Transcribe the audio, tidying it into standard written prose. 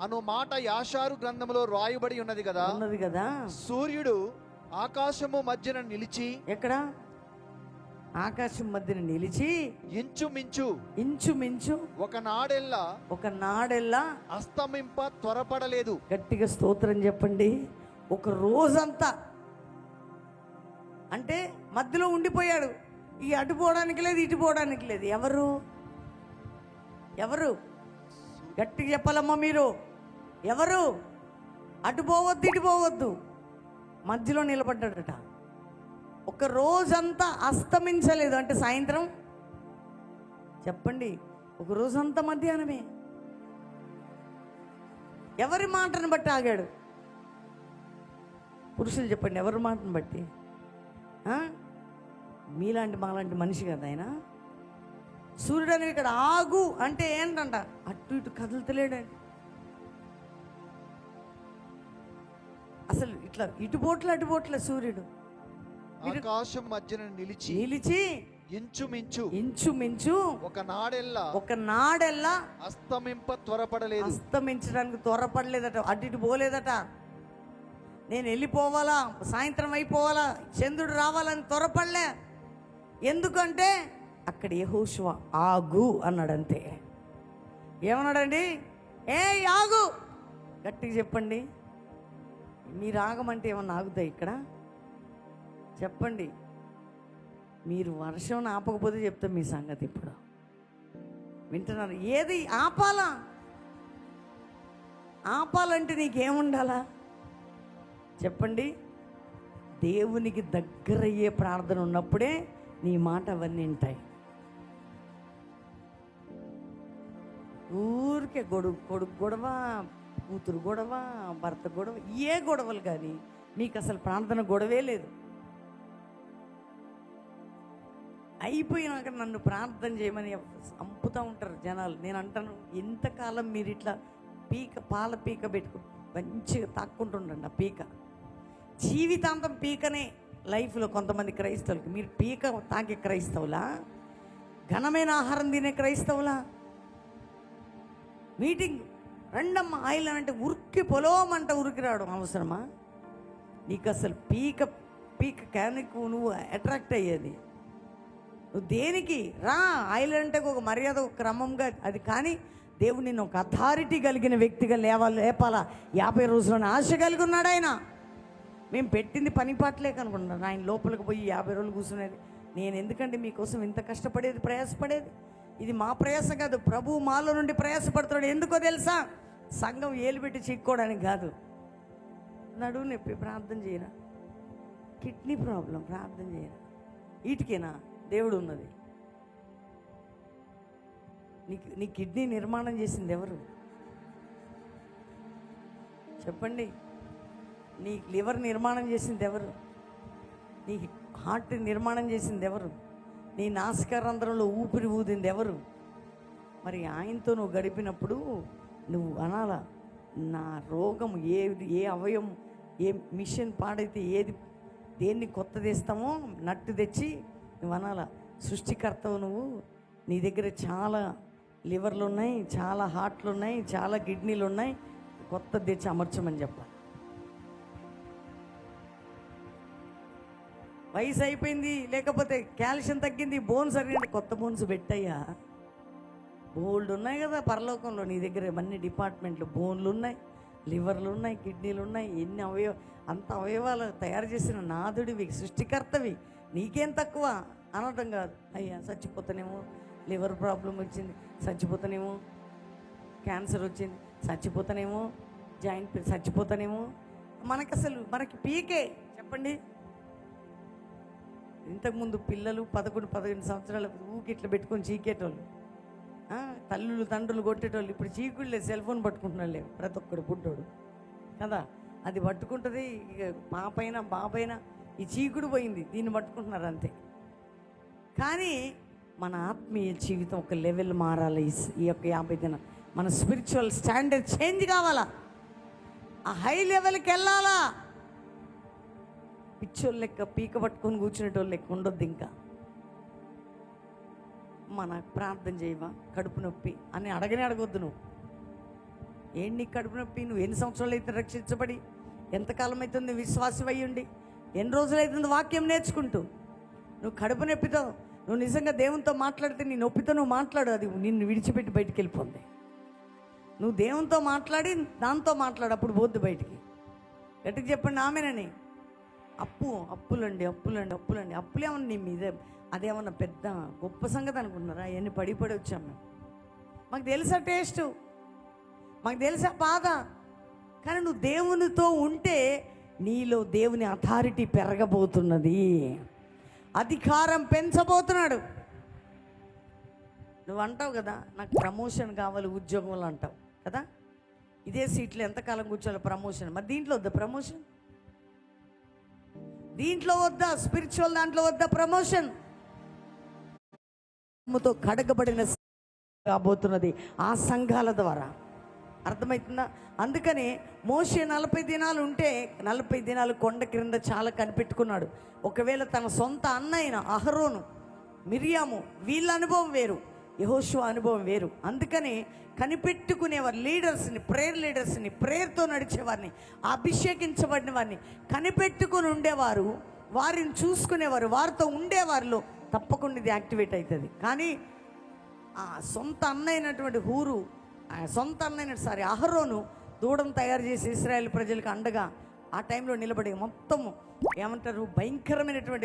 అను మాట యాషారు గ్రంథములో రాయబడి ఉన్నది కదా. సూర్యుడు ఆకాశము మధ్యన నిలిచి, ఎక్కడ ఆకాశం మధ్యన నిలిచి ఇంచుమించు ఒక నాడెల్లా అస్తమింప త్వరపడలేదు. గట్టిగా స్తోత్రం చెప్పండి. ఒక రోజంతా అంటే మధ్యలో ఉండిపోయాడు. ఈ అటు పోవడానికి లేదు, ఇటు పోవడానికి లేదు. ఎవరు గట్టిగా చెప్పాలమ్మా మీరు. ఎవరు? అటు పోవద్దు, ఇటు పోవద్దు, మధ్యలో నిలబడ్డాడట. ఒక రోజంతా అస్తమించలేదు. అంటే సాయంత్రం చెప్పండి, ఒక రోజంతా మధ్యాహ్నమే. ఎవరి మాటను బట్టి ఆగాడు? పురుషులు చెప్పండి, ఎవరి మాటను బట్టి? మీలాంటి మాలాంటి మనిషి కదా ఆయన. సూర్యుడు అనేవి ఇక్కడ ఆగు అంటే ఏంటంట, అటు ఇటు కదులుతలేడండి. అసలు ఇట్లా ఇటుపోట్ల సూర్యుడు ఆకాశం మధ్యన నిలిచి ఇంచుమించు ఒక నాడెల్లా అస్తమించడానికి త్వరపడలేదట. అటు ఇటు పోలేదట. నేను వెళ్ళిపోవాలా, సాయంత్రం అయిపోవాలా, చంద్రుడు రావాలని త్వరపడలే. ఎందుకంటే అక్కడ యెహోషువ ఆగు అన్నాడంతే. ఏమన్నాడండి? ఆగు. గట్టిగా చెప్పండి. మీరు ఆగమంటే ఏమన్నా ఆగుతాయి ఇక్కడ? చెప్పండి. మీరు వర్షం ఆపకపోతే చెప్తాం మీ సంగతి. ఇప్పుడు వింటున్నారు? ఏది ఆపాలంటే నీకేముండాలా చెప్పండి. దేవునికి దగ్గరయ్యే ప్రార్థన ఉన్నప్పుడే నీ మాట అవన్నీ ఉంటాయి. ఊరికే కొడుకు గొడవ, కూతురు గొడవ, భర్త గొడవ, ఏ గొడవలు కానీ నీకు అసలు ప్రార్థన గొడవే లేదు. అయిపోయినాక నన్ను ప్రార్థన చేయమని చంపుతూ ఉంటారు జనాలు. నేను అంటాను, ఎంతకాలం మీరు ఇట్లా పాల పీక పెట్టుకో మంచిగా తాక్కుంటుండండి. ఆ పీక జీవితాంతం పీకనే లైఫ్లో. కొంతమంది క్రైస్తవులకి మీరు పీక తాకే క్రైస్తవులా? ఘనమైన ఆహారం తినే క్రైస్తవులా? మీటింగ్ రెండమ్మ ఆయిల్ అంటే ఉరికి పొలోమంట ఉరికి రావడం అవసరమా? నీకు అసలు పీక క్యానికి నువ్వు అట్రాక్ట్ అయ్యేది. నువ్వు దేనికి రా? ఆయిల్ అంటే ఒక మర్యాద, ఒక క్రమంగా అది. కానీ దేవుడు నిన్ను ఒక అథారిటీ కలిగిన వ్యక్తిగా లేపాలా. 50 రోజులను ఆశ కలిగి ఉన్నాడు ఆయన. మేము పెట్టింది పని పాటలేక అనుకుంటున్నాను. ఆయన లోపలికి పోయి 50 రోజులు కూర్చునేది. నేను ఎందుకంటే మీకోసం ఇంత కష్టపడేది, ప్రయాసపడేది. ఇది మా ప్రయాస కాదు, ప్రభు మాలో నుండి ప్రయాసపడుతున్నాడు. ఎందుకో తెలుసా? సంఘం ఏలు పెట్టి చిక్కోవడానికి కాదు. నడువు నొప్పి ప్రార్థన చేయరా? కిడ్నీ ప్రాబ్లం ప్రార్థన చేయరా? వీటికేనా దేవుడు ఉన్నది? నీ కిడ్నీ నిర్మాణం చేసింది ఎవరు చెప్పండి? నీ లివర్ నిర్మాణం చేసింది ఎవరు? నీ హార్ట్ నిర్మాణం చేసింది ఎవరు? నీ నాసికారంధ్రంలో ఊపిరి ఊదింది ఎవరు? మరి ఆయనతో నువ్వు గడిపినప్పుడు నువ్వు అనాలా, నా రోగం ఏ అవయవం, ఏ మిషన్ పాడైతే దేన్ని కొత్త తెస్తామో నట్టు తెచ్చి నువ్వు అనాలా, సృష్టికర్తవు నువ్వు. నీ దగ్గర చాలా లివర్లు ఉన్నాయి, చాలా హార్ట్లు ఉన్నాయి, చాలా కిడ్నీలు ఉన్నాయి, కొత్త తెచ్చి అమర్చమని చెప్పాలి. వయసు అయిపోయింది, లేకపోతే కాల్షియం తగ్గింది, బోన్స్ అడిగింది, కొత్త బోన్స్ పెట్టయ్యా. బోల్డ్ ఉన్నాయి కదా పరలోకంలో నీ దగ్గర. అన్ని డిపార్ట్మెంట్లు, బోన్లు ఉన్నాయి, లివర్లు ఉన్నాయి, కిడ్నీలు ఉన్నాయి, ఎన్ని అంత అవయవాలు తయారు చేసిన నాదుడివి, సృష్టికర్తవి. నీకేం తక్కువ అనటం కాదు. అయ్యా చచ్చిపోతానేమో, లివర్ ప్రాబ్లం వచ్చింది చచ్చిపోతానేమో, క్యాన్సర్ వచ్చింది చచ్చిపోతానేమో, జాయింట్ చచ్చిపోతానేమో. మనకి పీకే చెప్పండి. ఇంతకుముందు పిల్లలు 11-15 సంవత్సరాల ఊకి ఇట్లా పెట్టుకొని చీకేటోళ్ళు, తల్లులు తండ్రులు కొట్టేటోళ్ళు. ఇప్పుడు చీకుళ్ళే, సెల్ ఫోన్ పట్టుకుంటున్నాళ్ళే ప్రతి ఒక్కడు పుట్టోడు కదా. అది పట్టుకుంటుంది. ఇక పాపైనా బాబైనా ఈ చీకుడు పోయింది, దీన్ని పట్టుకుంటున్నారు అంతే. కానీ మన ఆత్మీయ జీవితం ఒక లెవెల్ మారాలి. ఈ యొక్క 50 దినం మన స్పిరిచువల్ స్టాండర్డ్ చేంజ్ కావాలా, ఆ హై లెవెల్కి వెళ్ళాలా. పిచ్చోళ్ళు లెక్క పీక పట్టుకొని కూర్చునేటోళ్ళు లెక్క ఉండొద్దు. ఇంకా మన ప్రార్థన చేయవా, కడుపు నొప్పి అని అడగొద్దు నువ్వు. ఏంటి నీ కడుపు నొప్పి? నువ్వు ఎన్ని సంవత్సరాలు అయితే రక్షించబడి, ఎంతకాలం అవుతుంది విశ్వాసం అయ్యుండి, ఎన్ని రోజులు అవుతుంది వాక్యం నేర్చుకుంటూ? నువ్వు కడుపు నొప్పితో నువ్వు నిజంగా దేవునితో మాట్లాడితే, నీ నొప్పితో నువ్వు మాట్లాడు, అది నిన్ను విడిచిపెట్టి బయటికి వెళ్ళిపోద్ది. నువ్వు దేవునితో మాట్లాడి దాంతో మాట్లాడు, అప్పుడు పోద్దు బయటికి. గట్టిగా చెప్పండి ఆమెనని. అప్పులండి అప్పులేమన్నా నీ మీద అదేమన్నా పెద్ద గొప్ప సంగతి అనుకుంటున్నారా? అవన్నీ పడి వచ్చాం మేము. మాకు తెలుసా టేస్ట్, మాకు తెలుసా బాధ. కానీ నువ్వు దేవునితో ఉంటే నీలో దేవుని అథారిటీ పెరగబోతున్నది, అధికారం పెంచబోతున్నాడు. నువ్వు అంటావు కదా, నాకు ప్రమోషన్ కావాలి ఉద్యోగంలో అంటావు కదా, ఇదే సీట్లో ఎంతకాలం కూర్చోవాలి ప్రమోషన్. మరి దీంట్లో వద్దా ప్రమోషన్? దీంట్లో వద్దా? స్పిరిచువల్ దాంట్లో వద్దా ప్రమోషన్? తో కడగబడిన కాబోతున్నది ఆ సంఘాల ద్వారా. అర్థమవుతుందా? అందుకని మోషే 40 దినాలు ఉంటే 40 దినాలు కొండ క్రింద చాలా కనిపెట్టుకున్నాడు. ఒకవేళ తన సొంత అన్న అయిన అహరోను, మిరియాము వీళ్ళ అనుభవం వేరు, యెహోషువ అనుభవం వేరు. అందుకని కనిపెట్టుకునేవారు, లీడర్స్ని ప్రేయర్తో నడిచేవారిని, అభిషేకించబడిన వారిని కనిపెట్టుకుని ఉండేవారు, వారిని చూసుకునేవారు, వారితో ఉండేవారిలో తప్పకుండా ఇది యాక్టివేట్ అవుతుంది. కానీ ఆ సొంత అన్న అయినటువంటి అహరోను దూడం తయారు చేసి ఇశ్రాయేల్ ప్రజలకు అండగా ఆ టైంలో నిలబడి మొత్తము ఏమంటారు భయంకరమైనటువంటి